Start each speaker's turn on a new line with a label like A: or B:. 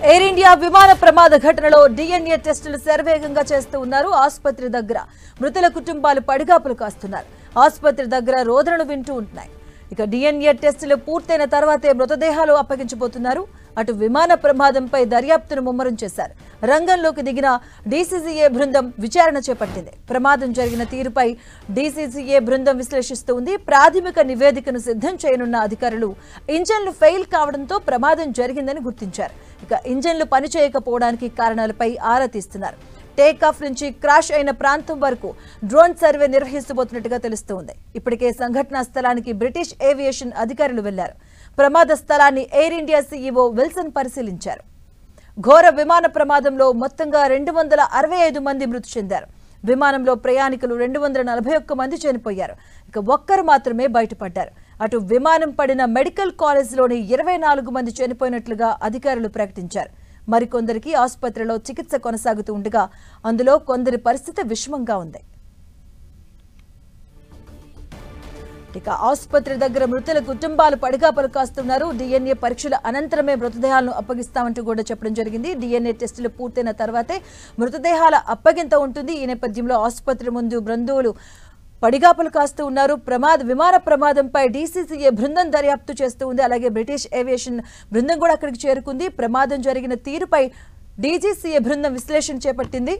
A: Air India విమాన ప్రమాద ఘటనలో డిఎన్ఏ టెస్టులు శరవేగంగా చేస్తూ ఉన్నారు. ఆసుపత్రి దగ్గర మృతుల కుటుంబాలు పడిగాపులు కాస్తున్నారు. ఆసుపత్రి దగ్గర రోదనలు వింటూ ఉంటున్నాయి. ఇక డిఎన్ఏ టెస్టులు పూర్తయిన తర్వాతే మృతదేహాలు అప్పగించబోతున్నారు. అటు విమాన ప్రమాదంపై దర్యాప్తును ముమ్మరం చేశారు. రంగంలోకి దిగిన డీసీసీఏ బృందం విచారణ చేపట్టింది. ప్రమాదం జరిగిన తీరుపై డీసీసీఏ బృందం విశ్లేషిస్తుంది. ప్రాథమిక నివేదికను సిద్ధం చేయనున్న అధికారులు ఇంజన్లు ఫెయిల్ కావడంతో ప్రమాదం జరిగిందని గుర్తించారు. ఇక ఇంజన్లు పనిచేయకపోవడానికి కారణాలపై ఆరా తీస్తున్నారు. టేకాఫ్ నుంచి క్రాష్ అయిన ప్రాంతం వరకు డ్రోన్ సర్వే నిర్వహిస్తబోతున్నట్టుగా తెలుస్తోంది. ఇప్పటికే సంఘటనా స్థలానికి బ్రిటిష్ ఏవియేషన్ అధికారులు వెళ్లారు. ప్రమాద స్థలాన్ని ఎయిర్ ఇండియా సీఈఓ విల్సన్ పరిశీలించారు. ఘోర విమాన ప్రమాదంలో మొత్తంగా 265 మంది మృతి చెందారు. విమానంలో ప్రయాణికులు 241 మంది చనిపోయారు. ఇక ఒక్కరు మాత్రమే బయటపడ్డారు. అటు విమానం పడిన మెడికల్ కాలేజ్లోని 24 మంది చనిపోయినట్లుగా అధికారులు ప్రకటించారు. మరికొందరికి ఆసుపత్రిలో చికిత్స కొనసాగుతూ ఉండగా అందులో కొందరి పరిస్థితి విషమంగా ఉంది. ఇక ఆసుపత్రి దగ్గర మృతుల కుటుంబాలు పడిగాపులు కాస్తున్నారు. డిఎన్ఏ పరీక్షల అనంతరమే మృతదేహాలను అప్పగిస్తామంటూ కూడా చెప్పడం జరిగింది. డిఎన్ఏ టెస్టులు పూర్తయిన తర్వాతే మృతదేహాల అప్పగింత ఉంటుంది. ఈ నేపథ్యంలో ఆసుపత్రి ముందు బంధువులు పడిగాపులు కాస్తూ ఉన్నారు. విమాన ప్రమాదంపై డీసీసీఏ బృందం దర్యాప్తు చేస్తూ ఉంది. అలాగే బ్రిటిష్ ఏవియేషన్ బృందం కూడా అక్కడికి చేరుకుంది. ప్రమాదం జరిగిన తీరుపై డీజీసీఏ బృందం విశ్లేషణ చేపట్టింది.